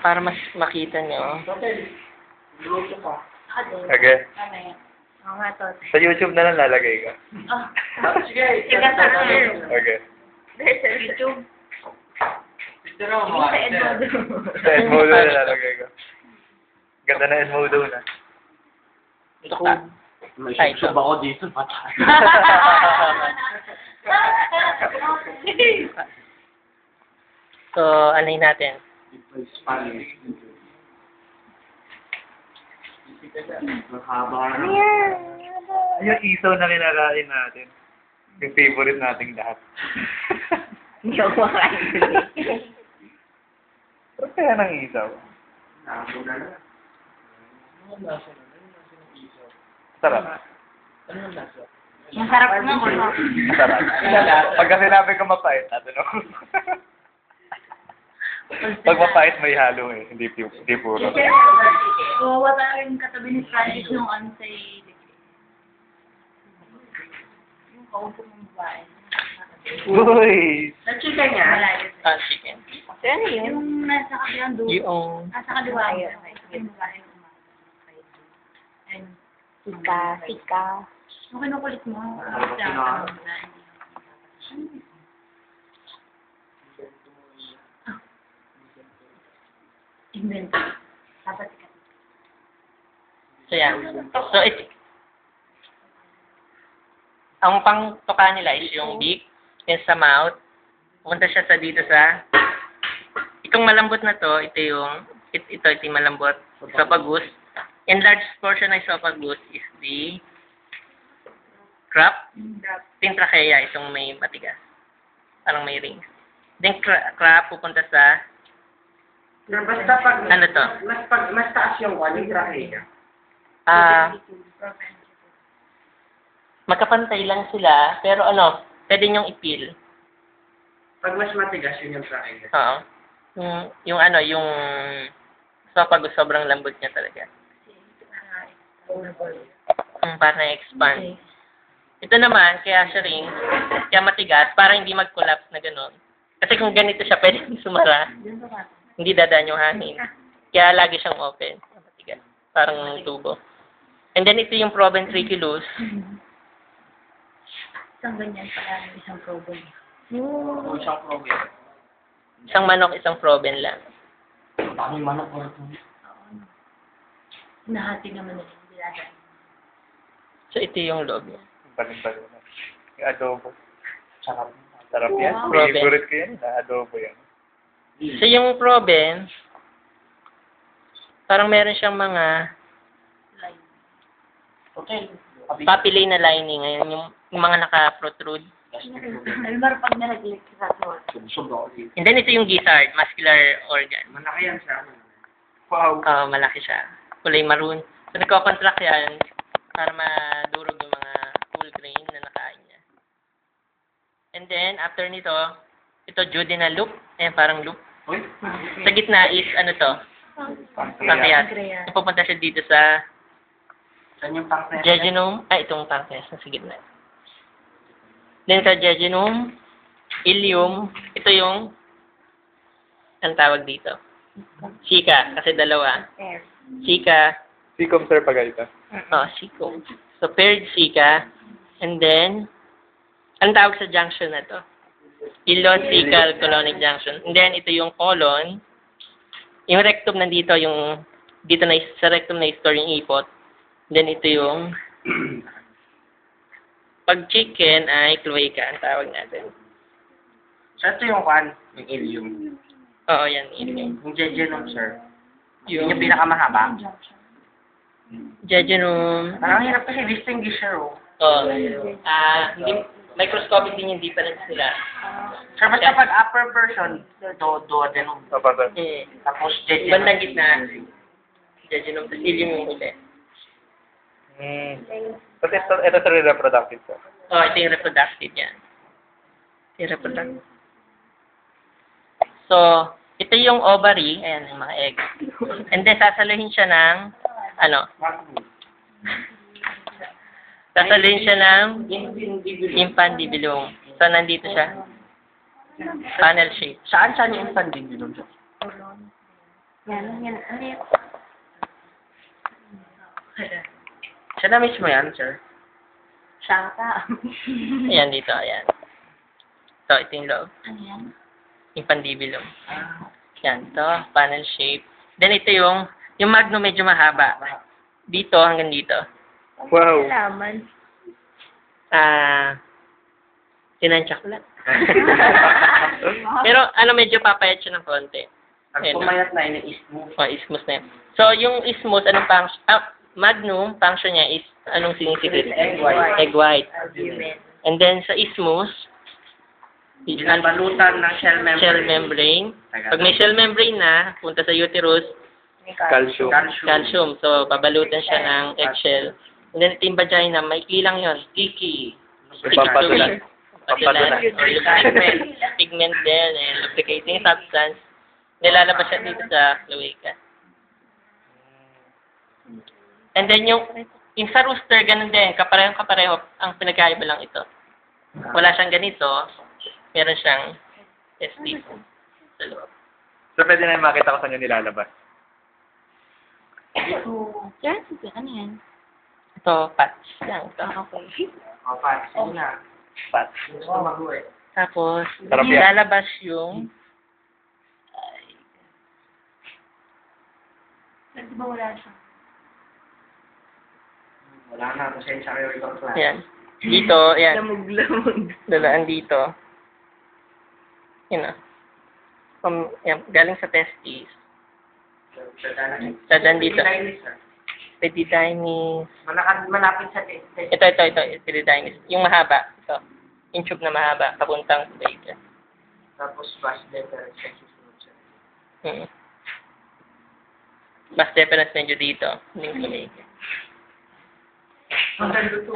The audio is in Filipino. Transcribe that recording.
Para mas makita niyo. Okay. Ano yan? Oo nga, to. Sa YouTube na lang lalagay ka. Oh. Sige, sa Okay. YouTube. Yung sa Edmodo. Sa Edmodo na lalagay ka. Ganda na Edmodo na. Ito ka. May Ay, sub ako dito, patay. So, anayin natin. Spanish. Mahaba na. Yung isaw na kinakain natin. Yung favorite nating lahat. Hindi ako makain. Pero kaya ng isaw? Sarap. Masarap nga ko, no? Sarap. Pagka sinabi ko mapait, natin ako. Pag mapait may halo eh, hindi puro. Kawawa tayo yung katabi ni Francis nung ano sa yung kaupo ng babae. Uy! Nag-chicken niya? Ah, chicken. Ano yun? Yung nasa kabilang dulo. Yung... Nasa kaliwa mo. Yung babae and Sika. yung kinukulit mo. Inventory. Dapat ikat. So, yan. So, ang pang-tuka nila is yung beak, yung sa mouth. Punta siya sa dito sa... Itong malambot na to, ito yung malambot. Esophagus. And large portion ng esophagus is the crop. Yung trachea, itong may matigas. Parang may rings. Then crop pupunta sa... Basta pag, Ano to? mas taas yung wali, trachea. Magkapantay lang sila, pero ano, pwede niyong ipil. Pag mas matigas, yun yung trachea. Oo. Yung esophagus, sobrang lambot niya talaga. Para na-expand. Ito naman, kaya siya ring, kaya matigas, para hindi mag-collapse na gano'n. Kasi kung ganito siya, pwede sumara. Hindi dadaan yung hangin. Kaya lagi siyang open. Matigas. Parang tubo. And then ito yung proventriculus. Isang ganyan pala, isang proben. Kung siyang problem. Isang manok, isang proben lang. Daming manok ko ito. Nahati naman nila. Dinadaan. So ito yung loob niya. Balik-balik na. Yung adobo. Sarap. Sarap yan. Wow. Probe. Favorite ko yan. Adobo yan. So yung proben, parang meron siyang mga Okay. papillary na lining. Ngayon, yung mga naka-protrude. Almar pag nalaglik sa suot. Subsub ako dito. And then ito yung gizzard, muscular organ. Malaki yan siya. Wow! Malaki siya. Kulay maroon. So nagko-contract yan para madurog yung mga whole grain na nakain niya. And then, after nito, ito duodenal loop. Ayan, parang loop. Uy? Sa gitna is, ano to? Pancreas. Pancreas. Pupunta siya dito sa Saan yung pancreas? jejunum. Itong pancreas na sa gitna. Then sa jejunum, ileum, ito yung, ang tawag dito? Sika, kasi dalawa. Sika, Cecum sir pagayta. cecum. So, paired sika. And then, ang tawag sa junction na to? Ileocecal colonic junction. And then, ito yung colon. Yung rectum nandito, yung, dito na, sa rectum na store yung ipot. Then, ito yung, pag chicken ay cloaca, ang tawag natin. So ito yung kwan, yung ilium. Oo, yan, ileum. Yung jejunum, sir. Yung pinakamahaba. Jejunum. Parang hirap kasi distinguish, sir, oh. Hindi, microscopic din hindi pa rin sila. Sir, basta pag upper version, duodenum. Kapatid. Tapos jejunum. Bandang gitna, jejunum, tapos ileum yung huli. But ito sa reproductive ko. Ito yung reproductive yan. Ito yung reproductive. So, ito yung ovary, ayan yung mga egg. And then, sasaluhin siya ng, sasaluhin siya ng infundibulum. So, nandito siya. Funnel shape. Saan yung infundibulum, sir? Yan, yan. Ano yun? Siya na mismo yan, sir. Shaka. Ayan dito, ayan. Ito yung loob. Ano yan? Yung pandibilum. Yan, ito, panel shape. Then ito yung Magnum medyo mahaba. Dito hanggang dito. Wow. Laman. Tinansyak lang. Pero ano, medyo papayat siya ng konti. Pag Ayun na. pumayat na, ini-smooth. Oh, ismus na yun. So, yung ismus, anong function? Magnum, function niya is, anong sinisikret? Egg white. Egg white. Argument. And then, sa ismus, Binabalutan ng shell membrane. shell membrane. Pag may shell membrane na, punta sa uterus, Calcium. calcium. So, babalutan siya ng eggshell. And then, ito yung vagina, maikli lang yun. Sticky. Pampadulan. Pampadulan. Pampadulan. Pigment din, lubricating substance. Nilalabas siya dito sa cloaca. And then, yung sa rooster, ganun din. Kapareho. Ang pinagkaiba lang ito. Wala siyang ganito. Meron siyang testis sa loob. So, pwede na yung makita ko saan yung nilalabas. Yan, sige. Ano yan? Ito, patch lang. Ito. Okay. O, pa. Sige na. Pat. Gusto mag-uwi. Tapos, Sarap yan. lalabas yung Di ba wala siya? Wala na. Pasensya kayo ibang class. yan. Dito, yan. Lamog-lamog. Dalaan dito. Yan yan, galing sa testis. Dadan dito. Epididymis. Malapit sa test. Ito, epididymis. Yung mahaba. Ito. Yung tube na mahaba. Papuntang cloaca. Tapos vas deferens sa susunod siya. Mas deferens medyo dito. Hindi cloaca. Hanggang luto.